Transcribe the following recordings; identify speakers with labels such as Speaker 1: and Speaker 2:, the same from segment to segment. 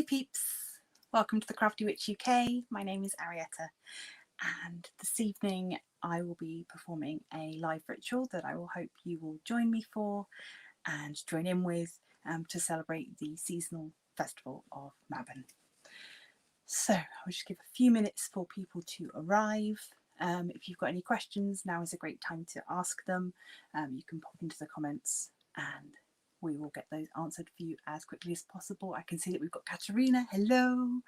Speaker 1: Hey peeps, welcome to the Crafty Witch UK. My name is Arietta, and this evening I will be performing a live ritual that I will hope you will join me for and join in with to celebrate the seasonal festival of Mabon. So I'll just give a few minutes for people to arrive. If you've got any questions, now is a great time to ask them. You can pop into the comments and we will get those answered for you as quickly as possible. I can see that we've got Katerina, hello.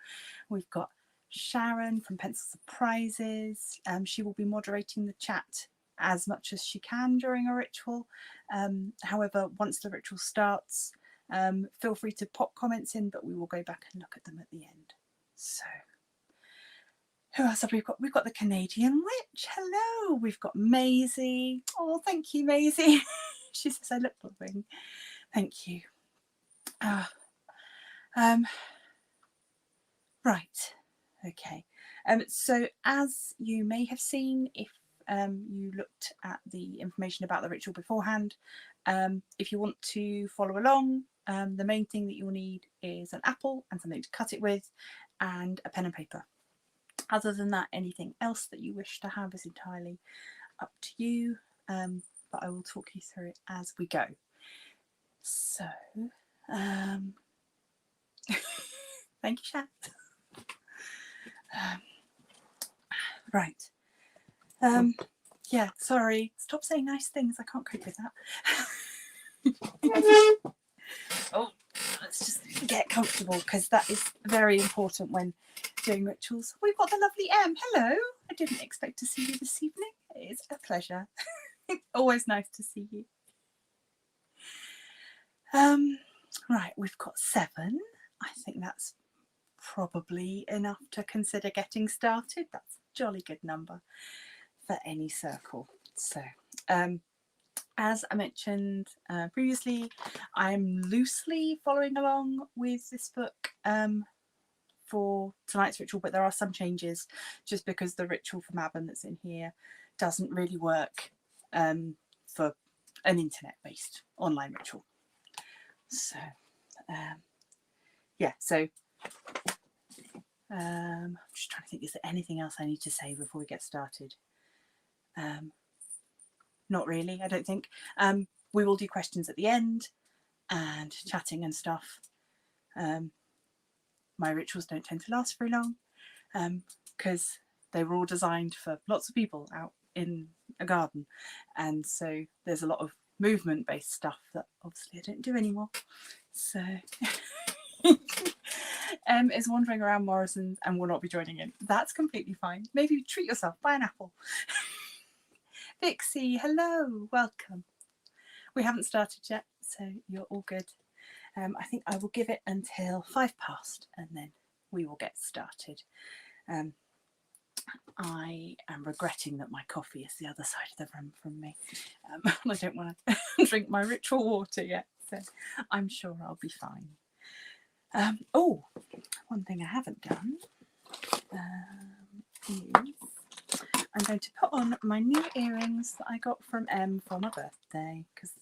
Speaker 1: We've got Sharon from Pencil Surprises. She will be moderating the chat as much as she can during a ritual. However, once the ritual starts, feel free to pop comments in, but we will go back and look at them at the end. So, who else have we got? We've got the Canadian Witch, hello. We've got Maisie. Oh, thank you, Maisie. She says I look loving. Thank you. Right, okay. So as you may have seen, if you looked at the information about the ritual beforehand, if you want to follow along, the main thing that you'll need is an apple and something to cut it with and a pen and paper. Other than that, anything else that you wish to have is entirely up to you, but I will talk you through it as we go. So, thank you, chat. Right. Yeah, sorry. Stop saying nice things. I can't cope with that. Oh, let's just get comfortable because that is very important when doing rituals. We've got the lovely Em. Hello. I didn't expect to see you this evening. It is a pleasure. Always nice to see you. Right, we've got 7. I think that's probably enough to consider getting started. That's a jolly good number for any circle. So, as I mentioned previously, I'm loosely following along with this book for tonight's ritual, but there are some changes just because the ritual for Mabon that's in here doesn't really work for an internet-based online ritual. So, yeah, so I'm just trying to think, is there anything else I need to say before we get started? Not really, I don't think. We will do questions at the end and chatting and stuff. My rituals don't tend to last very long because they were all designed for lots of people out in a garden, and so there's a lot of movement based stuff that obviously I don't do anymore. So is wandering around Morrison's and will not be joining in. That's completely fine. Maybe treat yourself, buy an apple. Vixie, hello, welcome. We haven't started yet, so you're all good. I think I will give it until 5 past and then we will get started. I am regretting that my coffee is the other side of the room from me. I don't want to drink my ritual water yet, so I'm sure I'll be fine. Oh, one thing I haven't done is I'm going to put on my new earrings that I got from Em for my birthday because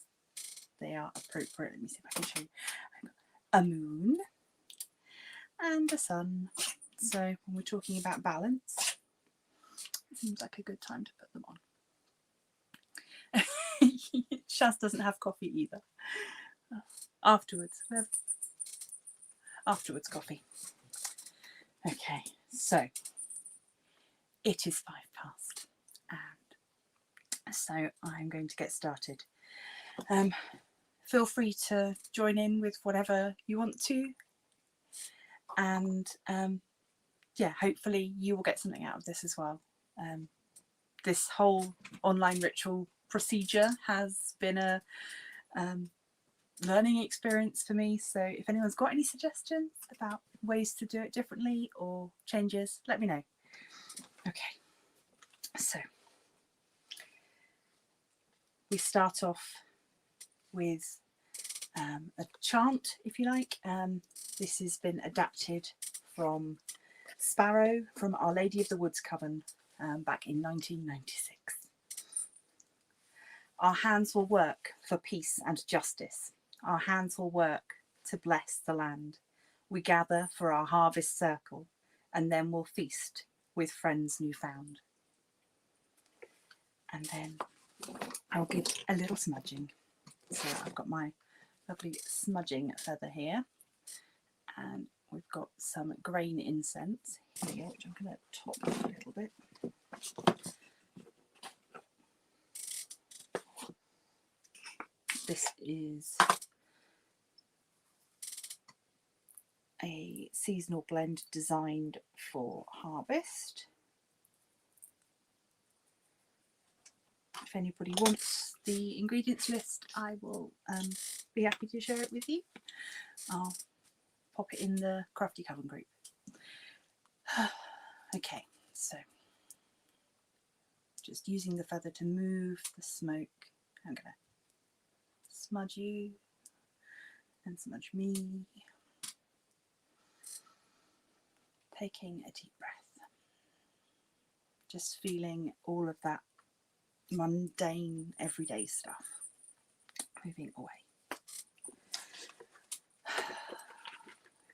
Speaker 1: they are appropriate. Let me see if I can show you. I've got a moon and a sun. So when we're talking about balance, it seems like a good time to put them on. Shaz doesn't have coffee either. Afterwards coffee. Okay, so it is 5 past and so I'm going to get started. Feel free to join in with whatever you want to, and yeah, hopefully you will get something out of this as well. This whole online ritual procedure has been a learning experience for me, so if anyone's got any suggestions about ways to do it differently or changes, let me know. Okay, so we start off with a chant, if you like. This has been adapted from Sparrow from Our Lady of the Woods Coven back in 1996. Our hands will work for peace and justice. Our hands will work to bless the land. We gather for our harvest circle, and then we'll feast with friends new found. And then I'll give a little smudging. So I've got my lovely smudging feather here, and we've got some grain incense here, which I'm going to top up a little bit. This is a seasonal blend designed for harvest. If anybody wants the ingredients list, I will be happy to share it with you. I'll pop it in the Crafty Coven group. Okay, so just using the feather to move the smoke. I'm going to smudge you and smudge me. Taking a deep breath. Just feeling all of that mundane, everyday stuff moving away.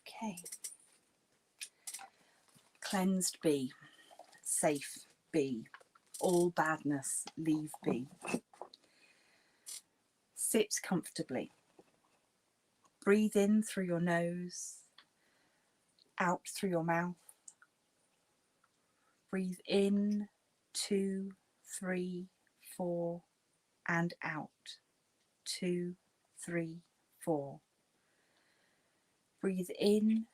Speaker 1: Okay. Cleansed be, safe be, all badness leave be. Sit comfortably. Breathe in through your nose, out through your mouth. Breathe in, 2, 3, 4, and out, 2, 3, 4. Breathe in,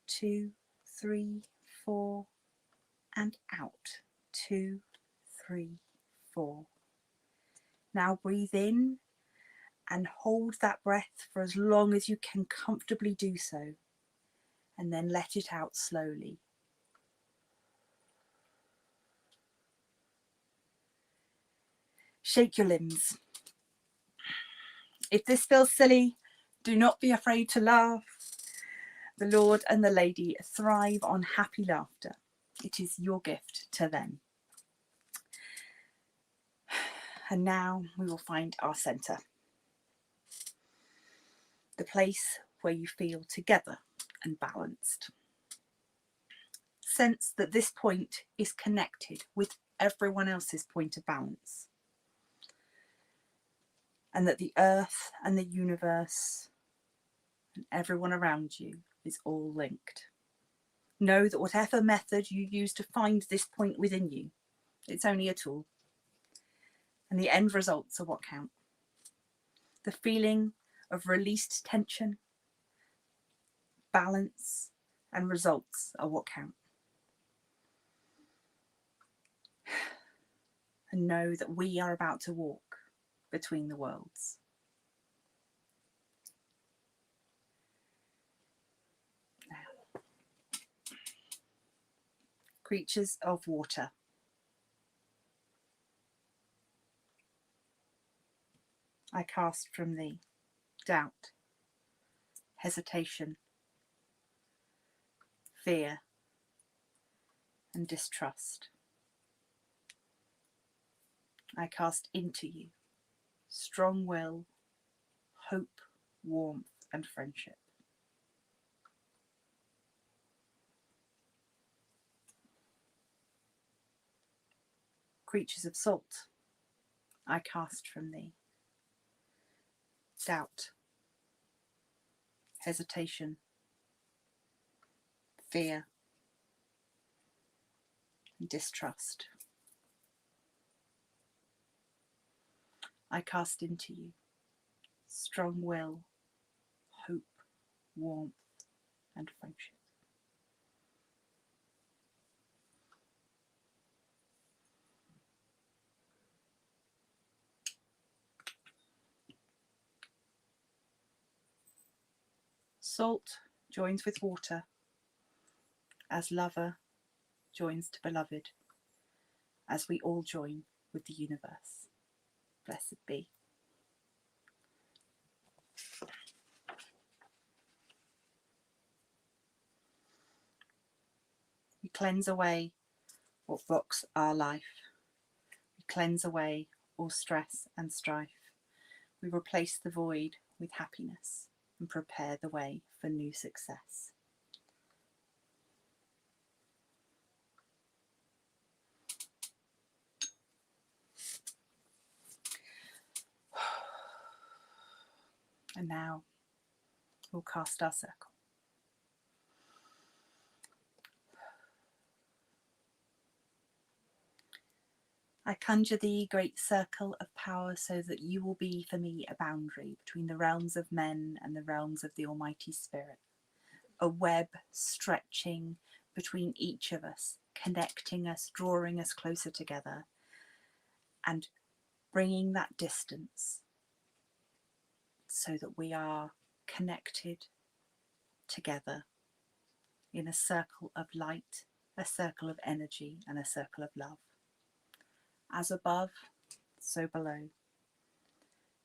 Speaker 1: 2, 3, 4, and out, 2, 3, 4. Now breathe in and hold that breath for as long as you can comfortably do so, and then let it out slowly. Shake your limbs. If this feels silly, do not be afraid to laugh. The Lord and the Lady thrive on happy laughter. It is your gift to them. And now we will find our centre. The place where you feel together and balanced. Sense that this point is connected with everyone else's point of balance. And that the earth and the universe and everyone around you is all linked. Know that whatever method you use to find this point within you, it's only a tool. And the end results are what count. The feeling of released tension, balance, and results are what count. And know that we are about to walk between the worlds. Now, creatures of water. I cast from thee doubt, hesitation, fear, and distrust. I cast into you strong will, hope, warmth, and friendship. Creatures of salt, I cast from thee doubt, hesitation, fear, and distrust. I cast into you strong will, hope, warmth, and friendship. Salt joins with water as lover joins to beloved, as we all join with the universe. Blessed be. We cleanse away what blocks our life. We cleanse away all stress and strife. We replace the void with happiness. and prepare the way for new success. And now we'll cast our circle. I conjure thee, great circle of power, so that you will be for me a boundary between the realms of men and the realms of the Almighty Spirit, a web stretching between each of us, connecting us, drawing us closer together, and bringing that distance so that we are connected together in a circle of light, a circle of energy, and a circle of love. As above, so below.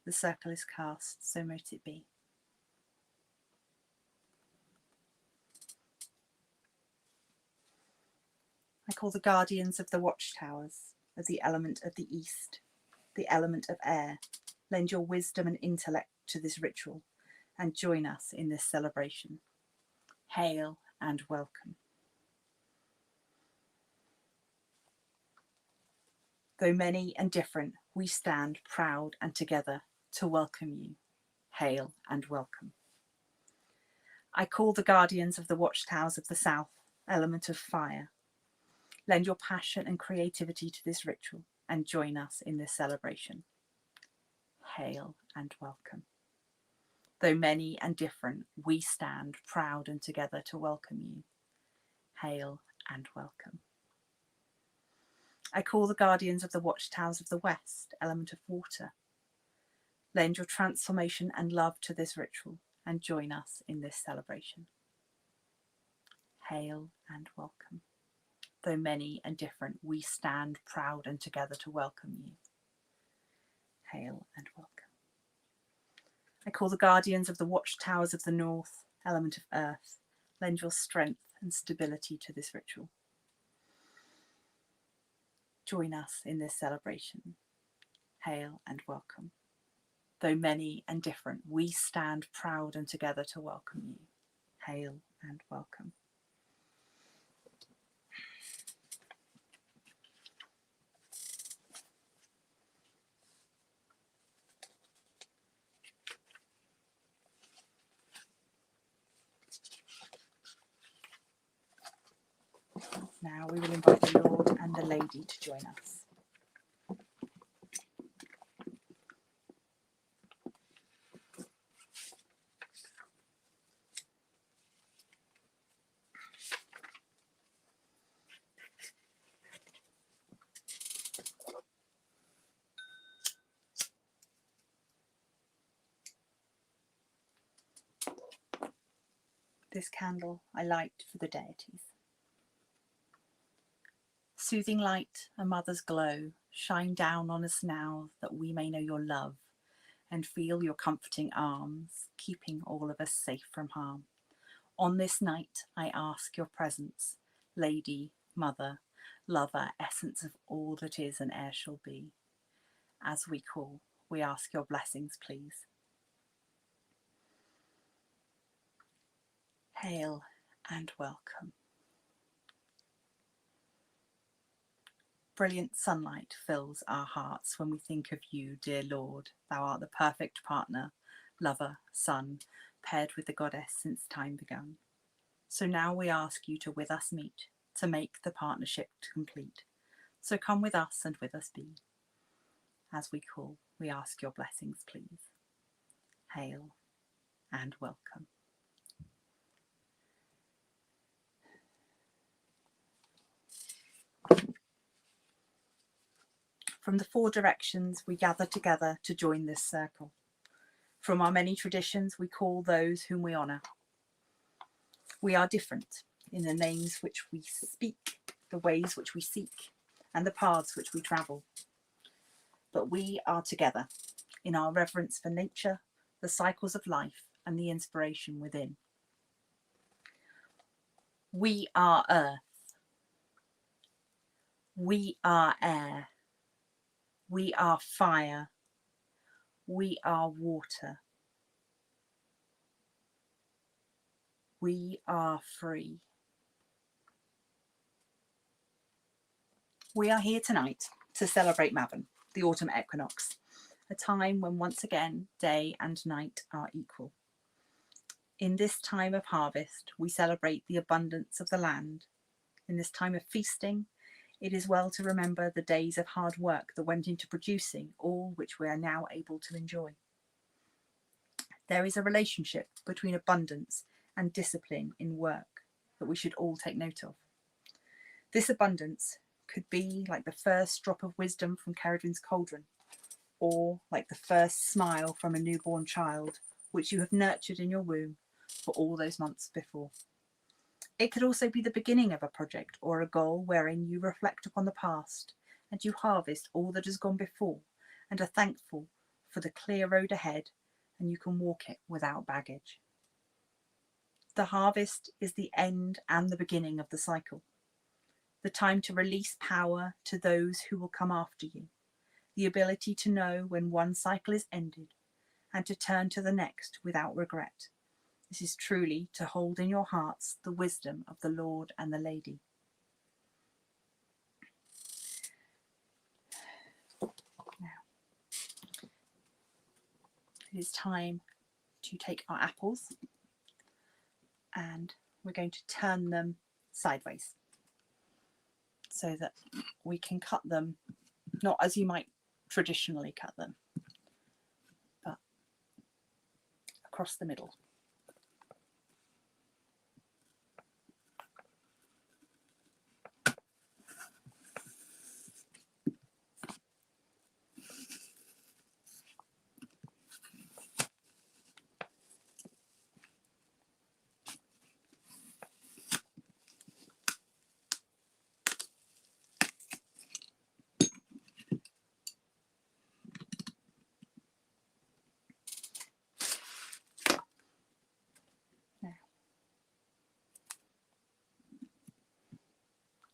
Speaker 1: The circle is cast, so mote it be. I call the guardians of the watchtowers, of the element of the east, the element of air. Lend your wisdom and intellect to this ritual and join us in this celebration. Hail and welcome. Though many and different, we stand proud and together to welcome you. Hail and welcome. I call the guardians of the watchtowers of the south, element of fire. Lend your passion and creativity to this ritual and join us in this celebration. Hail and welcome. Though many and different, we stand proud and together to welcome you. Hail and welcome. I call the guardians of the watchtowers of the west, element of water. Lend your transformation and love to this ritual and join us in this celebration. Hail and welcome. Though many and different, we stand proud and together to welcome you. Hail and welcome. I call the guardians of the watchtowers of the north, element of earth. Lend your strength and stability to this ritual. Join us in this celebration. Hail and welcome. Though many and different, we stand proud and together to welcome you. Hail and welcome. Now we will invite the Lord and the Lady to join us. This candle I light for the deities. Soothing light, a mother's glow, shine down on us now that we may know your love and feel your comforting arms, keeping all of us safe from harm. On this night I ask your presence, Lady, Mother, Lover, essence of all that is and e'er shall be. As we call, we ask your blessings, please. Hail and welcome. Brilliant sunlight fills our hearts when we think of you, dear Lord. Thou art the perfect partner, lover, son, paired with the goddess since time begun. So now we ask you to with us meet, to make the partnership complete. So come with us and with us be. As we call, we ask your blessings, please. Hail and welcome. From the four directions we gather together to join this circle. From our many traditions we call those whom we honour. We are different in the names which we speak, the ways which we seek, and the paths which we travel. But we are together in our reverence for nature, the cycles of life, and the inspiration within. We are earth. We are air. We are fire. We are water. We are free. We are here tonight to celebrate Mabon, the autumn equinox, a time when once again day and night are equal. In this time of harvest, we celebrate the abundance of the land. In this time of feasting, it is well to remember the days of hard work that went into producing all which we are now able to enjoy. There is a relationship between abundance and discipline in work that we should all take note of. This abundance could be like the first drop of wisdom from Ceridwen's cauldron, or like the first smile from a newborn child, which you have nurtured in your womb for all those months before. It could also be the beginning of a project or a goal wherein you reflect upon the past and you harvest all that has gone before and are thankful for the clear road ahead, and you can walk it without baggage. The harvest is the end and the beginning of the cycle, the time to release power to those who will come after you, the ability to know when one cycle is ended and to turn to the next without regret. This is truly to hold in your hearts the wisdom of the Lord and the Lady. Now, it is time to take our apples and we're going to turn them sideways so that we can cut them not as you might traditionally cut them, but across the middle.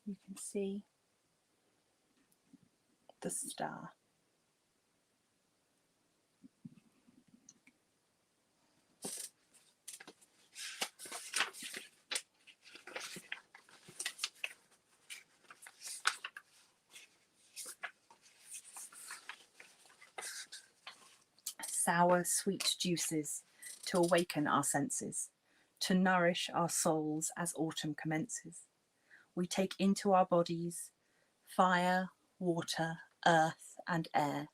Speaker 1: You can see the star. Sour, sweet juices to awaken our senses, to nourish our souls as autumn commences. We take into our bodies fire, water, earth and air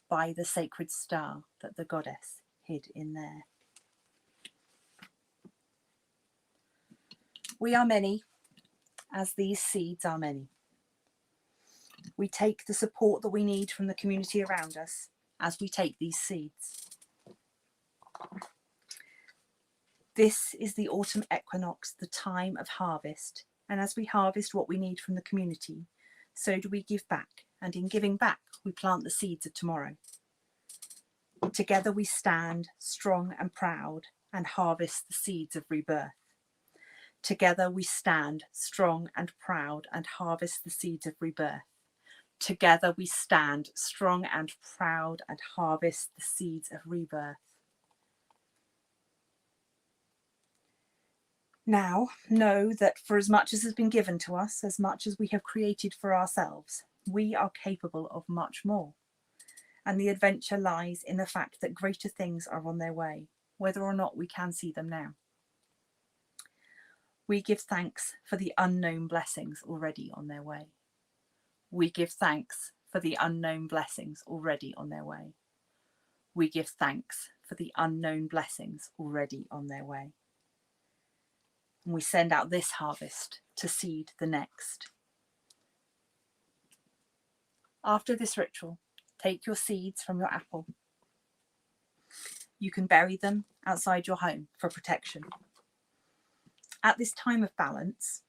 Speaker 1: by the sacred star that the goddess hid in there. We are many, as these seeds are many. We take the support that we need from the community around us as we take these seeds. This is the autumn equinox, the time of harvest, and as we harvest what we need from the community, so do we give back, and in giving back we plant the seeds of tomorrow. Together we stand strong and proud and harvest the seeds of rebirth. Together we stand strong and proud and harvest the seeds of rebirth. Together we stand strong and proud and harvest the seeds of rebirth. Now know that for as much as has been given to us, as much as we have created for ourselves, we are capable of much more. And the adventure lies in the fact that greater things are on their way, whether or not we can see them now. We give thanks for the unknown blessings already on their way. We give thanks for the unknown blessings already on their way. We give thanks for the unknown blessings already on their way. And we send out this harvest to seed the next. After this ritual, take your seeds from your apple. You can bury them outside your home for protection. At this time of balance,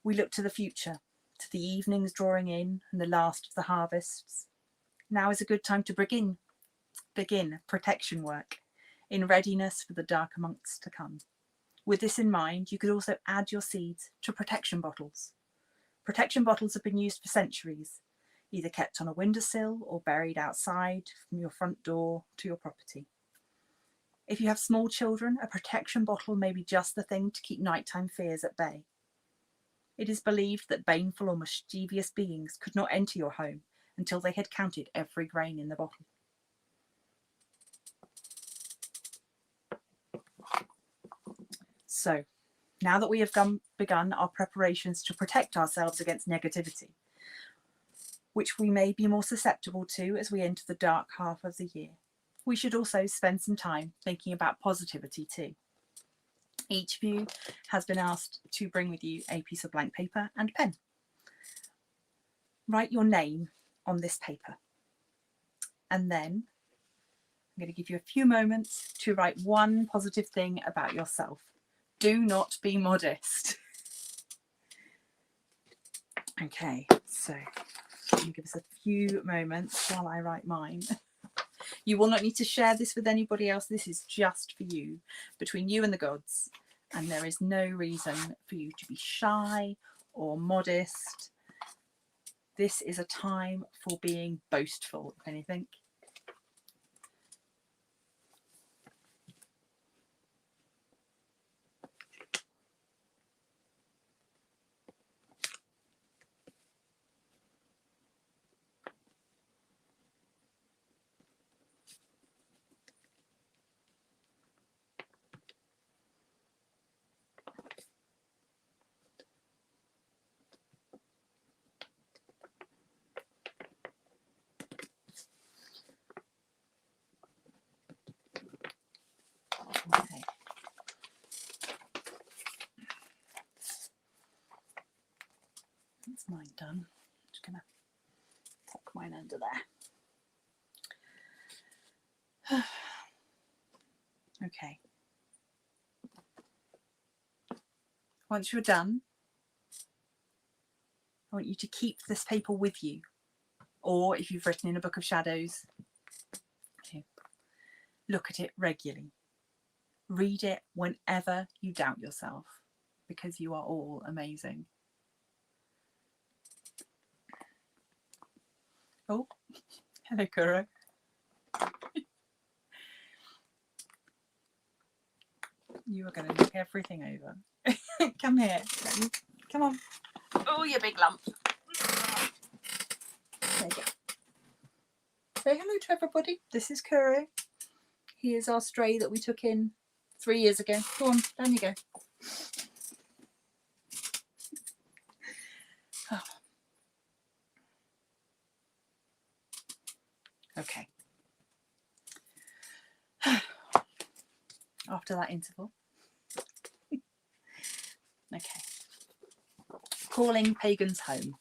Speaker 1: we look to the future, to the evenings drawing in and the last of the harvests. Now is a good time to begin protection work in readiness for the darker months to come. With this in mind, you could also add your seeds to protection bottles. Protection bottles have been used for centuries, either kept on a windowsill or buried outside from your front door to your property. If you have small children, a protection bottle may be just the thing to keep nighttime fears at bay. It is believed that baneful or mischievous beings could not enter your home until they had counted every grain in the bottle. So, now that we have begun our preparations to protect ourselves against negativity, which we may be more susceptible to as we enter the dark half of the year, we should also spend some time thinking about positivity too. Each of you has been asked to bring with you a piece of blank paper and pen. Write your name on this paper, and then I'm going to give you a few moments to write one positive thing about yourself. Do not be modest. Okay, so give us a few moments while I write mine. You will not need to share this with anybody else. This is just for you, between you and the gods. And there is no reason for you to be shy or modest. This is a time for being boastful, if anything. Okay. That's mine done. I'm just going to tuck mine under there. Okay. Once you're done, I want you to keep this paper with you, or if you've written in a book of shadows, look at it regularly. Read it whenever you doubt yourself, because you are all amazing. Oh, hello, Kuro. You are going to knock everything over. Come here. Come on. Oh, you big lump. There you go. Say hello to everybody. This is Kuro. He is our stray that we took in 3 years ago. Go on, down you go. Oh. Okay. After that interval. Okay. Calling pagans home.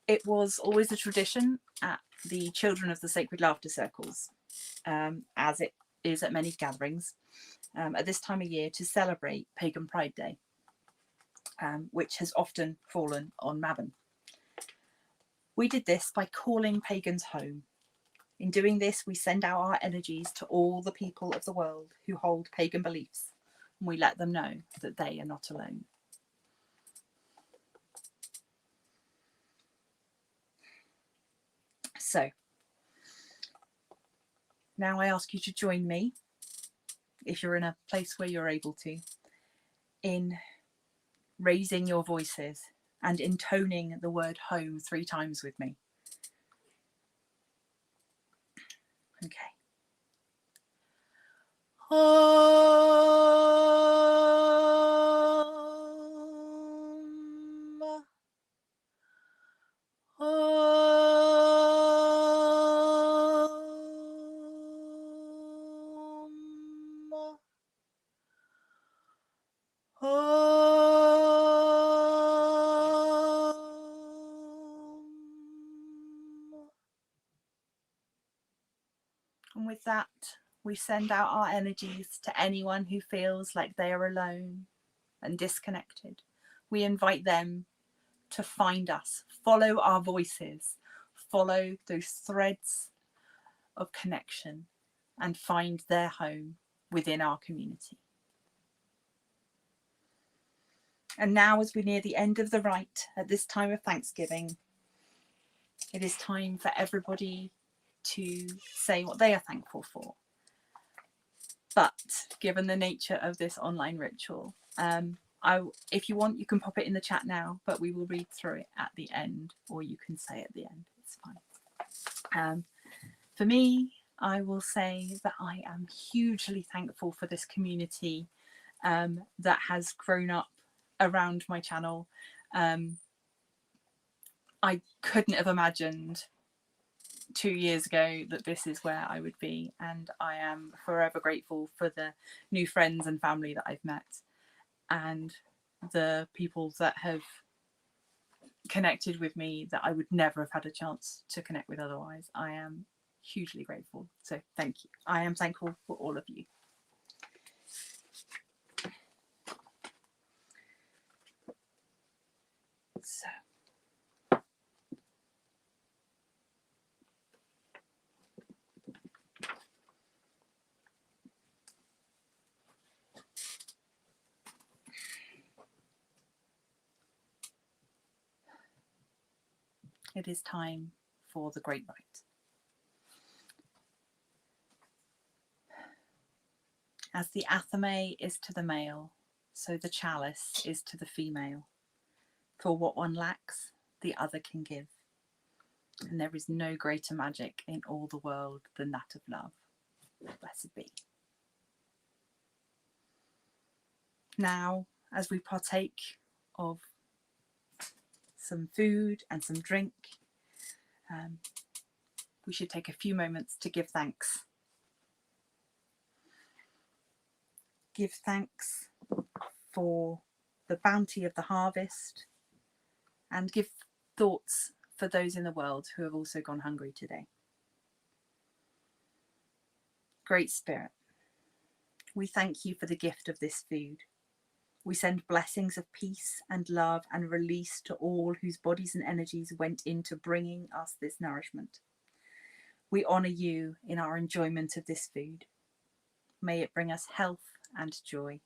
Speaker 1: It was always a tradition at the Children of the Sacred Laughter Circles, as it is at many gatherings, at this time of year to celebrate Pagan Pride Day, which has often fallen on Mabon. We did this by calling pagans home. In doing this, we send out our energies to all the people of the world who hold pagan beliefs, and we let them know that they are not alone. So, now I ask you to join me, if you're in a place where you're able to, in raising your voices and intoning the word home 3 times with me. Okay. Home. Home. And with that, we send out our energies to anyone who feels like they are alone and disconnected. We invite them to find us, follow our voices, follow those threads of connection and find their home within our community. And now, as we near the end of the rite at this time of Thanksgiving, it is time for everybody to say what they are thankful for. But given the nature of this online ritual, if you want, you can pop it in the chat now, but we will read through it at the end, or you can say at the end. It's fine. For me, I will say that I am hugely thankful for this community that has grown up around my channel. I couldn't have imagined 2 years ago that this is where I would be, and I am forever grateful for the new friends and family that I've met and the people that have connected with me that I would never have had a chance to connect with otherwise. I am hugely grateful, so thank you. I am thankful for all of you. So it is time for the great rite. As the athame is to the male, so the chalice is to the female. For what one lacks, the other can give. And there is no greater magic in all the world than that of love. Blessed be. Now, as we partake of some food and some drink, we should take a few moments to give thanks. Give thanks for the bounty of the harvest, and give thoughts for those in the world who have also gone hungry today. Great Spirit, we thank you for the gift of this food. We send blessings of peace and love and release to all whose bodies and energies went into bringing us this nourishment. We honour you in our enjoyment of this food. May it bring us health and joy,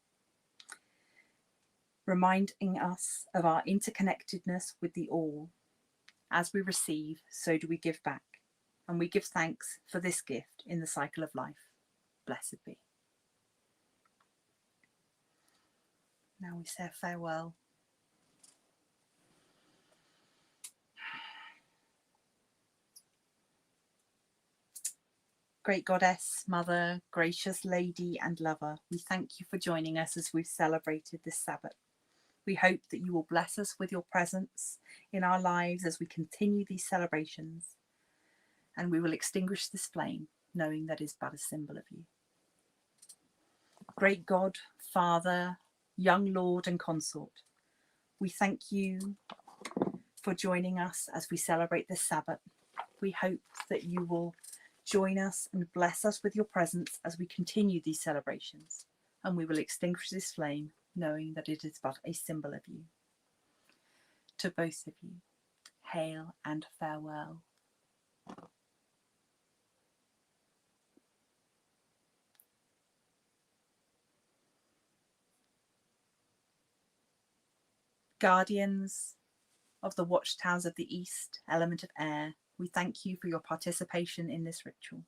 Speaker 1: reminding us of our interconnectedness with the all. As we receive, so do we give back, and we give thanks for this gift in the cycle of life. Blessed be. Now we say farewell. Great Goddess, Mother, gracious Lady and Lover, we thank you for joining us as we've celebrated this Sabbath. We hope that you will bless us with your presence in our lives as we continue these celebrations, and we will extinguish this flame, knowing that is but a symbol of you. Great God, Father, young Lord and Consort, we thank you for joining us as we celebrate this Sabbath. We hope that you will join us and bless us with your presence as we continue these celebrations, and we will extinguish this flame, knowing that it is but a symbol of you. To both of you, hail and farewell. Guardians of the watchtowers of the East, element of air, we thank you for your participation in this ritual.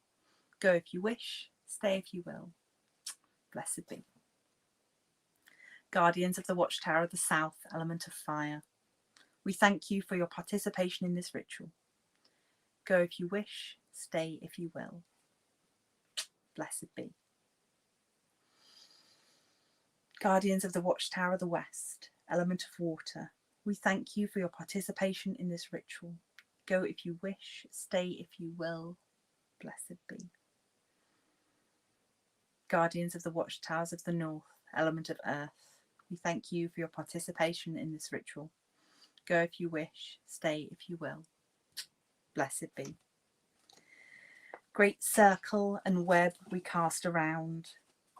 Speaker 1: Go if you wish, stay if you will. Blessed be. Guardians of the watchtower of the South, element of fire, we thank you for your participation in this ritual. Go if you wish, stay if you will. Blessed be. Guardians of the watchtower of the West, element of water, we thank you for your participation in this ritual. Go if you wish, stay if you will. Blessed be. Guardians of the watchtowers of the North, element of earth, we thank you for your participation in this ritual. Go if you wish, stay if you will. Blessed be. Great circle and web we cast around,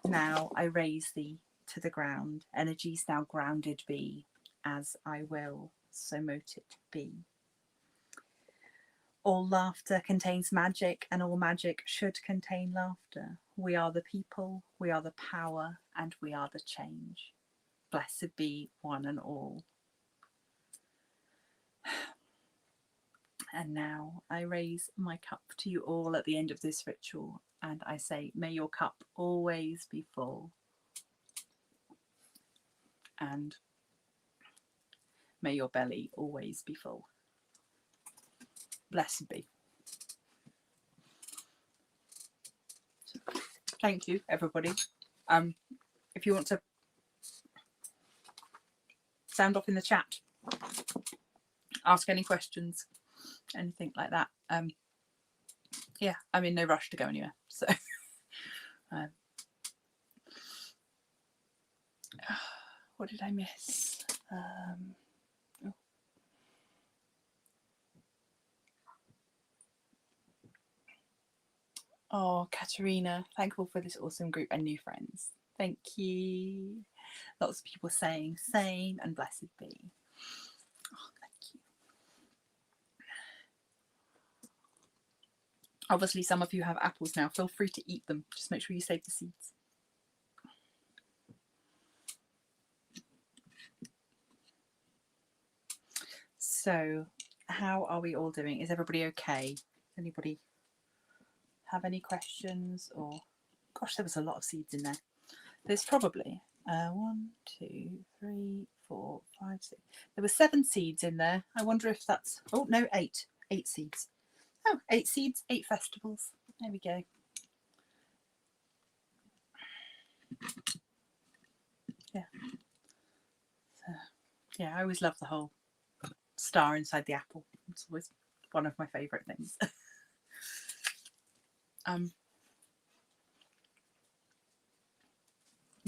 Speaker 1: now I raise thee to the ground. Energies now grounded be, as I will, so mote it be. All laughter contains magic, and all magic should contain laughter. We are the people, we are the power, and we are the change. Blessed be one and all. And now I raise my cup to you all at the end of this ritual, and I say, may your cup always be full, and may your belly always be full. Blessed be. Thank you, everybody. If you want to sound off in the chat, ask any questions, anything like that. Yeah, I'm in no rush to go anywhere. So, what did I miss? Oh, Katerina, thankful for this awesome group and new friends. Thank you. Lots of people saying same and blessed be. Oh, thank you. Obviously, some of you have apples now. Feel free to eat them. Just make sure you save the seeds. So, how are we all doing? Is everybody okay? Anybody have any questions? Or, gosh, there was a lot of seeds in there. There's probably 1, 2, 3, 4, 5, 6. There were 7 seeds in there. I wonder if that's, oh no, 8 seeds. Oh, 8 seeds, 8 festivals. There we go. Yeah. So, yeah, I always love the whole star inside the apple. It's always one of my favourite things.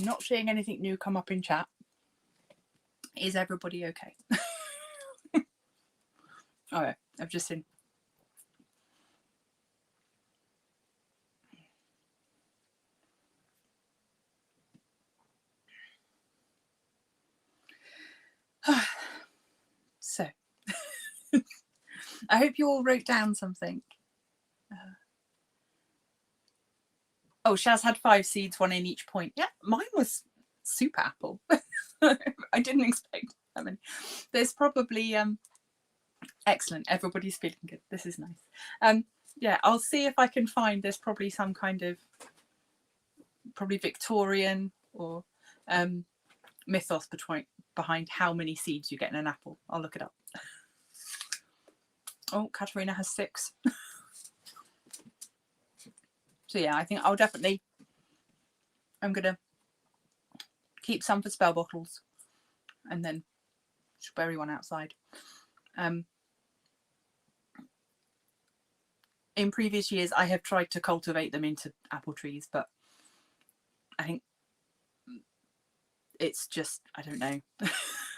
Speaker 1: Not seeing anything new come up in chat. Is everybody okay? All right, I've just seen. So, I hope you all wrote down something. Oh, Shaz had 5 seeds, 1 in each point. Yeah, mine was super apple. I didn't expect that many. There's probably excellent. Everybody's feeling good. This is nice. Yeah, I'll see if I can find. There's probably some kind of Victorian or mythos behind how many seeds you get in an apple. I'll look it up. Oh, Katerina has 6. So yeah, I think I'm gonna keep some for spell bottles, and then she'll bury one outside. In previous years, I have tried to cultivate them into apple trees, but I think it's just, I don't know. I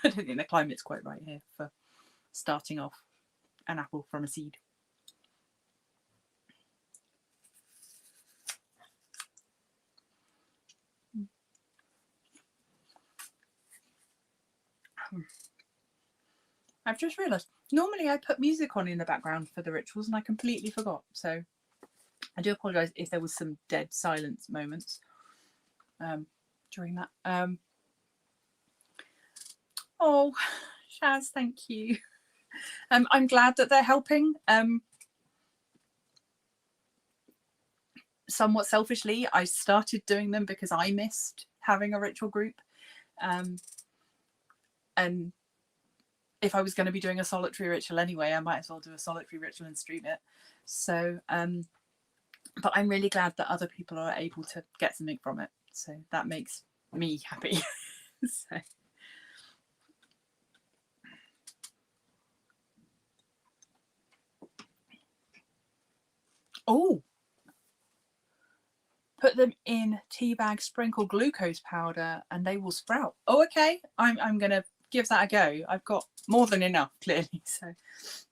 Speaker 1: don't think the climate's quite right here for starting off an apple from a seed. I've just realised, normally I put music on in the background for the rituals and I completely forgot. So I do apologise if there was some dead silence moments during that. Oh, Shaz, thank you. I'm glad that they're helping. Somewhat selfishly, I started doing them because I missed having a ritual group. And if I was going to be doing a solitary ritual anyway, I might as well do a solitary ritual and stream it. So, but I'm really glad that other people are able to get something from it. So that makes me happy. So. Oh, put them in tea bag, sprinkle glucose powder, and they will sprout. Oh, okay. I'm going to give that a go. I've got more than enough, clearly. So,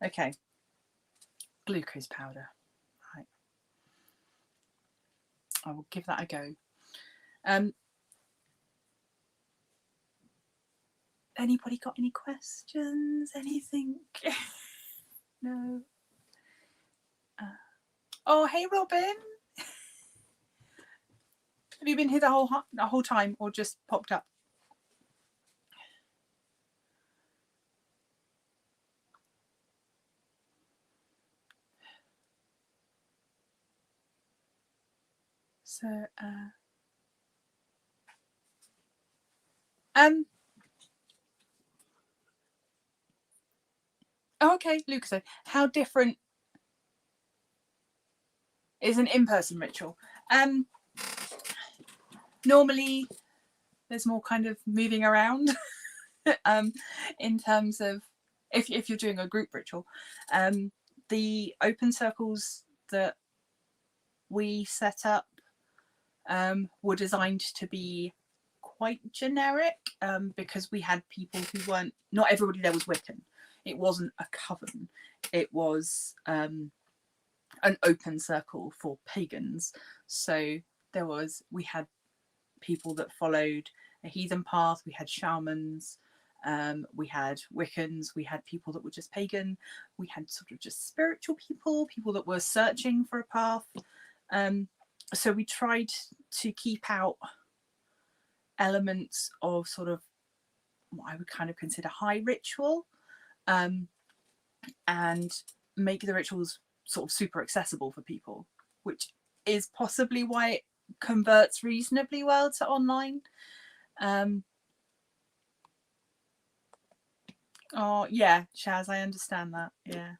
Speaker 1: okay. Glucose powder. Right. I will give that a go. Anybody got any questions? Anything? No. Oh, hey, Robin. Have you been here the whole time, or just popped up? So, oh, okay, Lucas, how different is an in-person ritual? Normally, there's more kind of moving around in terms of if you're doing a group ritual. The open circles that we set up were designed to be quite generic because we had people who weren't, not everybody there was Wiccan. It wasn't a coven. It was an open circle for pagans. So we had people that followed a heathen path, we had shamans, we had Wiccans, we had people that were just pagan, we had sort of just spiritual people that were searching for a path. So we tried to keep out elements of sort of what I would kind of consider high ritual, and make the rituals sort of super accessible for people, which is possibly why it converts reasonably well to online. Oh yeah, Shaz, I understand that. Yeah.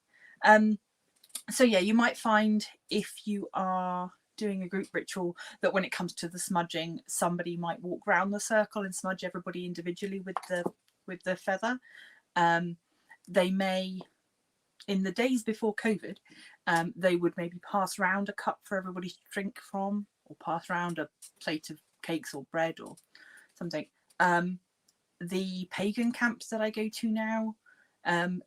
Speaker 1: So yeah, you might find if you are doing a group ritual that when it comes to the smudging, somebody might walk around the circle and smudge everybody individually with the feather. They may, in the days before COVID, they would maybe pass around a cup for everybody to drink from, or pass around a plate of cakes or bread or something. The pagan camps that I go to now,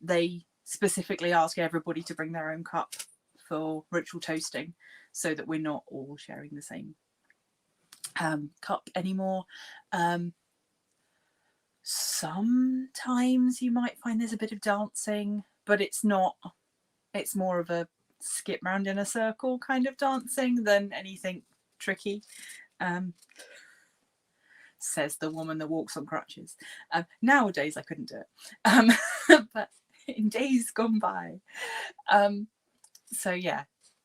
Speaker 1: they specifically ask everybody to bring their own cup for ritual toasting, so that we're not all sharing the same cup anymore. Sometimes you might find there's a bit of dancing, but it's not. It's more of a skip round in a circle kind of dancing than anything tricky. Says the woman that walks on crutches. Nowadays I couldn't do it, but in days gone by. So yeah,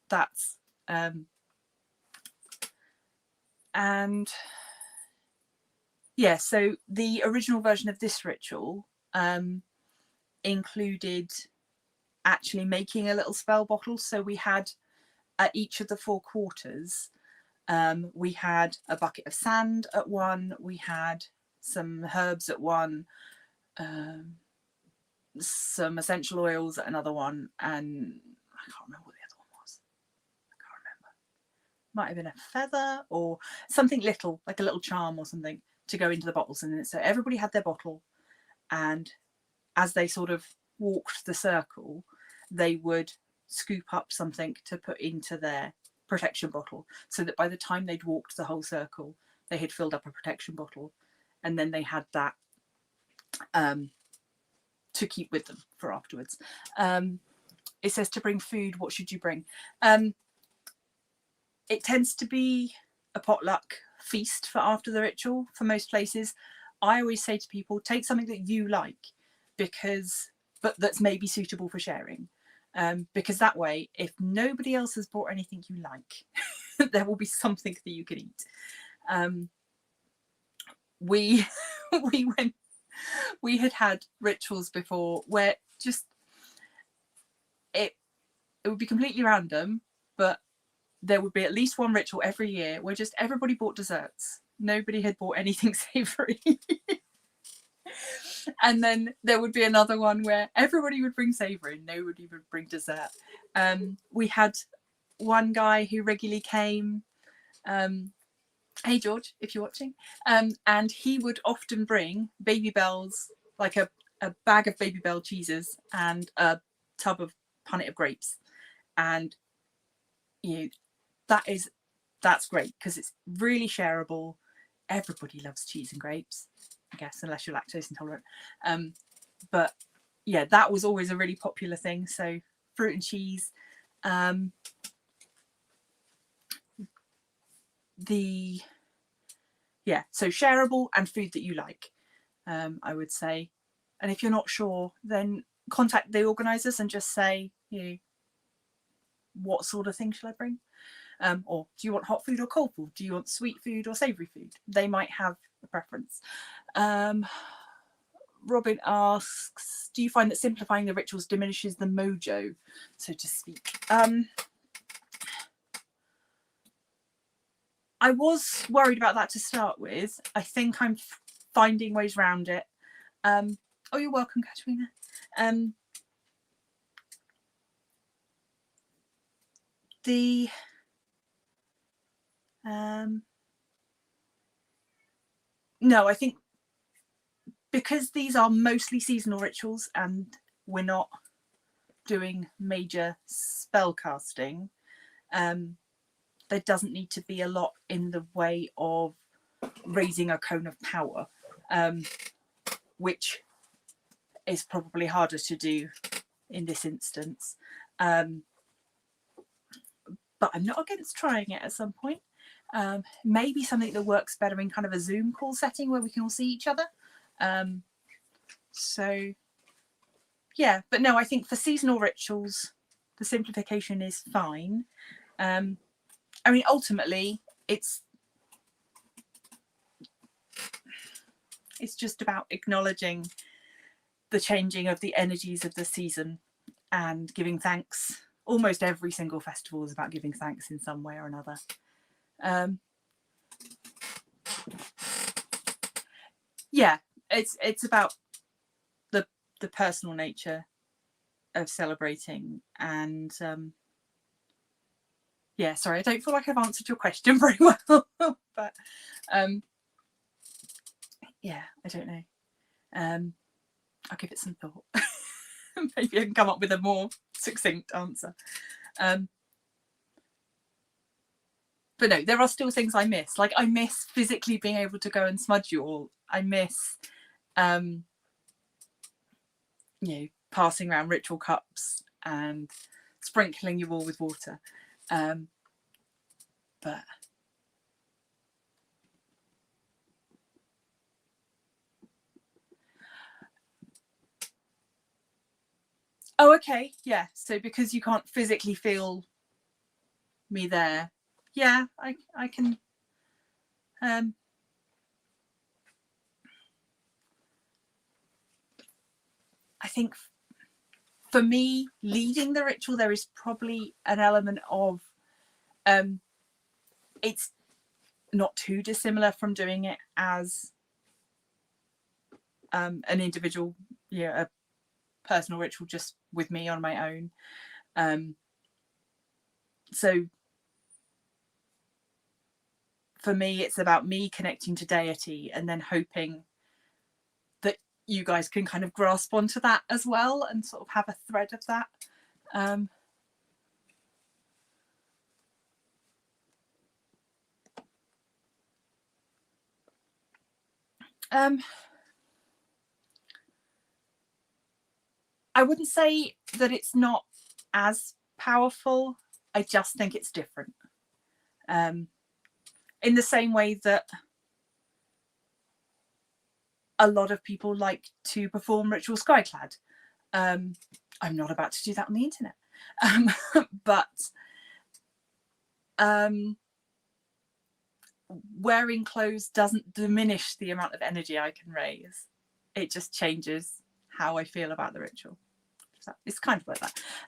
Speaker 1: that's and yeah, so the original version of this ritual included actually making a little spell bottle. So we had at each of the 4 quarters, we had a bucket of sand at one, we had some herbs at one, some essential oils at another one, and I can't remember what the other one was. I can't remember. Might have been a feather or something little, like a little charm or something, to go into the bottles. And so everybody had their bottle, and as they sort of walked the circle, they would scoop up something to put into their protection bottle, so that by the time they'd walked the whole circle, they had filled up a protection bottle, and then they had that to keep with them for afterwards. It says to bring food. What should you bring? It tends to be a potluck feast for after the ritual for most places. I always say to people, take something that you like, but that's maybe suitable for sharing. Because that way, if nobody else has brought anything you like, there will be something that you can eat. We had rituals before where just it would be completely random, but there would be at least one ritual every year where just everybody bought desserts. Nobody had bought anything savoury. And then there would be another one where everybody would bring savoury, nobody would bring dessert. We had one guy who regularly came, hey George, if you're watching, and he would often bring Babybels, like a bag of Babybel cheeses and a tub of punnet of grapes. And you know, that's great because it's really shareable. Everybody loves cheese and grapes, I guess, unless you're lactose intolerant. But yeah, that was always a really popular thing. So fruit and cheese. So shareable and food that you like, I would say. And if you're not sure, then contact the organisers and just say, you know, what sort of thing shall I bring? Or do you want hot food or cold food? Do you want sweet food or savoury food? They might have a preference. Robin asks, do you find that simplifying the rituals diminishes the mojo, so to speak? I was worried about that to start with. I think I'm finding ways around it. Oh, you're welcome, Katerina. No, I think because these are mostly seasonal rituals and we're not doing major spell casting, there doesn't need to be a lot in the way of raising a cone of power, which is probably harder to do in this instance. But I'm not against trying it at some point. Maybe something that works better in kind of a Zoom call setting where we can all see each other. So yeah, but no, I think for seasonal rituals, the simplification is fine. I mean, ultimately, it's just about acknowledging the changing of the energies of the season and giving thanks. Almost every single festival is about giving thanks in some way or another. Yeah, it's about the personal nature of celebrating, and yeah, sorry, I don't feel like I've answered your question very well, but yeah, I don't know. I'll give it some thought. Maybe I can come up with a more succinct answer. But no, there are still things I miss. Like I miss physically being able to go and smudge you all. I miss, you know, passing around ritual cups and sprinkling you all with water. But oh, okay, yeah. So because you can't physically feel me there, yeah, I can. I think for me, leading the ritual, there is probably an element of it's not too dissimilar from doing it as an individual, yeah, a personal ritual just with me on my own. So for me, it's about me connecting to deity and then hoping that you guys can kind of grasp onto that as well and sort of have a thread of that. I wouldn't say that it's not as powerful. I just think it's different. In the same way that a lot of people like to perform ritual skyclad. I'm not about to do that on the internet. But wearing clothes doesn't diminish the amount of energy I can raise. It just changes how I feel about the ritual. So it's kind of like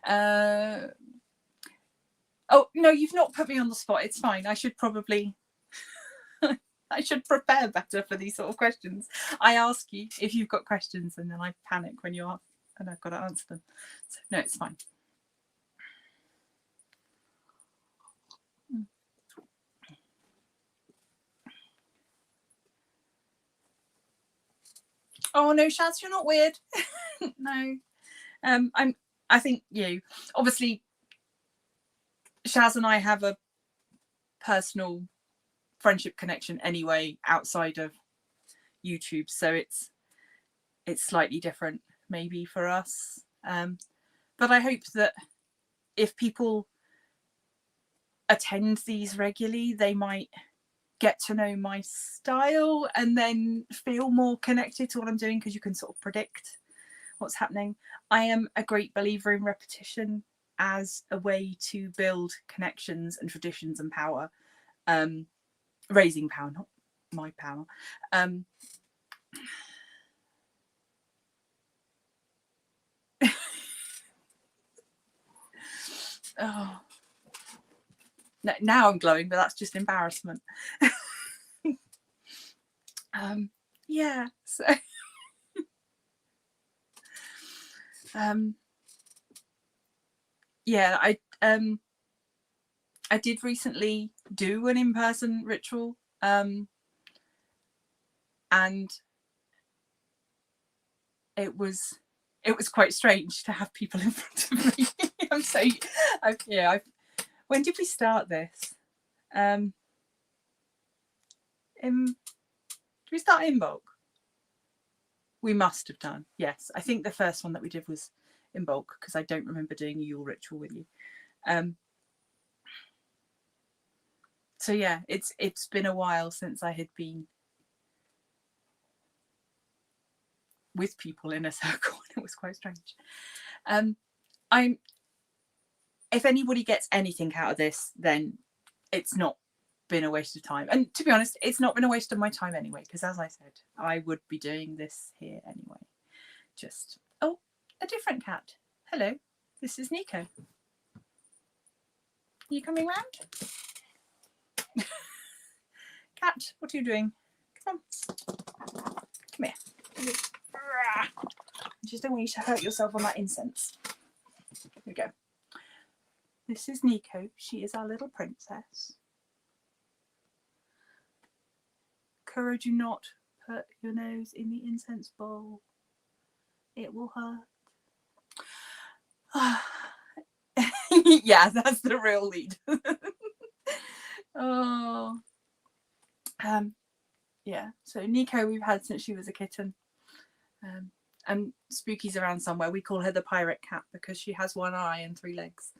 Speaker 1: that. Oh, no, you've not put me on the spot. It's fine. I should probably... I should prepare better for these sort of questions. I ask you if you've got questions and then I panic when you ask and I've got to answer them. So no, it's fine. Oh no, Shaz, you're not weird. No. I think you obviously Shaz and I have a personal friendship connection anyway outside of YouTube, so it's slightly different maybe for us. But I hope that if people attend these regularly, they might get to know my style and then feel more connected to what I'm doing, because you can sort of predict what's happening. I am a great believer in repetition. as a way to build connections and traditions and power, raising power, not my power. Oh, now I'm glowing, but that's just embarrassment. Yeah, so yeah, I did recently do an in-person ritual, and it was quite strange to have people in front of me. I'm so yeah. When did we start this? Did we start in bulk? We must have done. Yes, I think the first one that we did was in bulk, because I don't remember doing a Yule ritual with you. So yeah, it's been a while since I had been with people in a circle, and it was quite strange. If anybody gets anything out of this, then it's not been a waste of time. And to be honest, it's not been a waste of my time anyway, because as I said, I would be doing this here anyway. Just, oh, a different cat. Hello, this is Nico. Are you coming round? Cat, what are you doing? Come on. Come here. I just don't want you to hurt yourself on that incense. Here we go. This is Nico. She is our little princess. Kuro, do not put your nose in the incense bowl. It will hurt. Yeah, that's the real lead. Oh. Yeah, so Nico we've had since she was a kitten. And Spooky's around somewhere. We call her the pirate cat because she has one eye and 3 legs.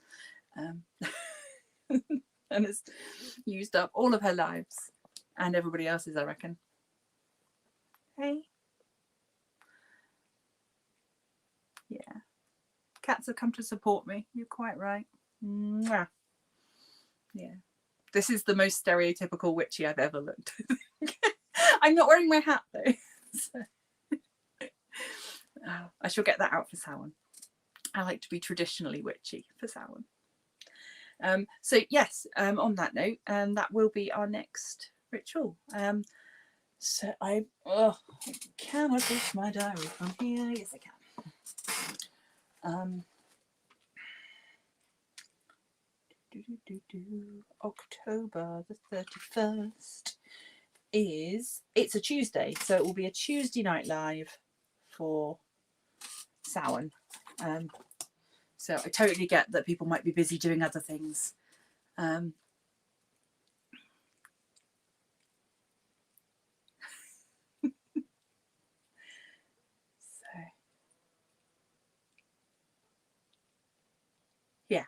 Speaker 1: And has used up all of her lives. And everybody else's, I reckon. Hey. Yeah. Cats have come to support me. You're quite right. Mwah. Yeah. This is the most stereotypical witchy I've ever looked. I'm not wearing my hat though. So. I shall get that out for Samhain. I like to be traditionally witchy for Samhain. So yes, on that note, that will be our next ritual. So I cannot get my diary from here. Yes, I can. October the 31st it's a Tuesday, so it will be a Tuesday night live for Samhain. So I totally get that people might be busy doing other things. Yeah,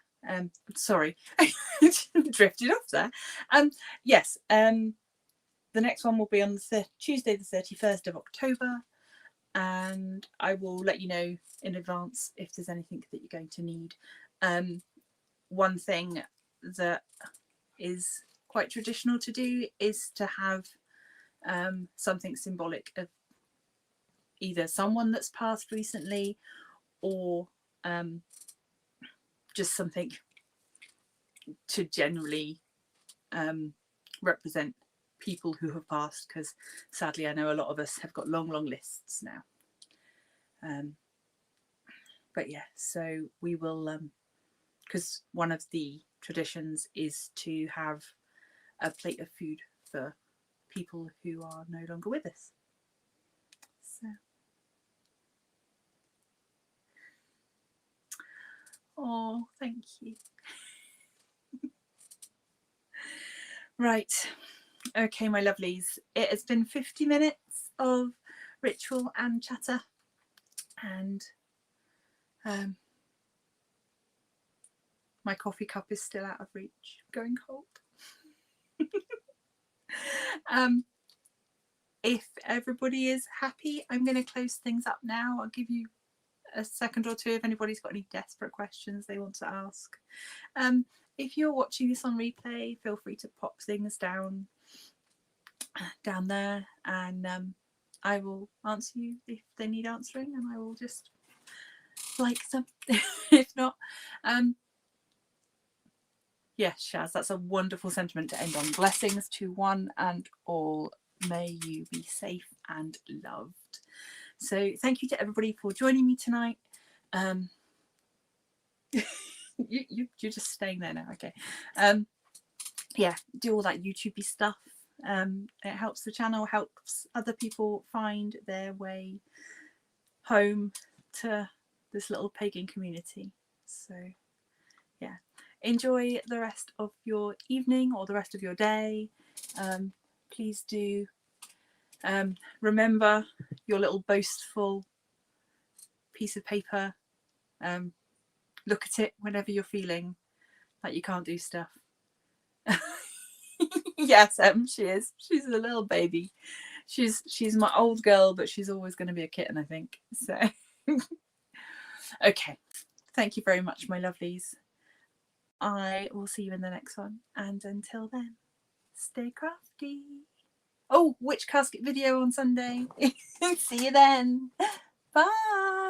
Speaker 1: sorry, drifted off there. Yes, the next one will be on Tuesday the 31st of October, and I will let you know in advance if there's anything that you're going to need. One thing that is quite traditional to do is to have something symbolic of either someone that's passed recently or just something to generally represent people who have passed, because sadly I know a lot of us have got long lists now. But yeah, so we will, because one of the traditions is to have a plate of food for people who are no longer with us. So, oh, thank you. Right, okay, my lovelies, it has been 50 minutes of ritual and chatter, and my coffee cup is still out of reach, going cold. If everybody is happy, I'm going to close things up now. I'll give you a second or two if anybody's got any desperate questions they want to ask. If you're watching this on replay, feel free to pop things down there, and I will answer you if they need answering, and I will just like them. If not, yes, Shaz, that's a wonderful sentiment to end on. Blessings to one and all. May you be safe and loved. So thank you to everybody for joining me tonight. You're just staying there now, okay. Yeah, do all that YouTubey stuff. It helps the channel, helps other people find their way home to this little pagan community. So yeah, enjoy the rest of your evening or the rest of your day. Please do remember your little boastful piece of paper. Look at it whenever you're feeling like you can't do stuff. Yes, she is. She's a little baby. She's my old girl, but she's always going to be a kitten, I think. So, okay. Thank you very much, my lovelies. I will see you in the next one. And until then, stay crafty. Oh, witch casket video on Sunday. See you then. Bye.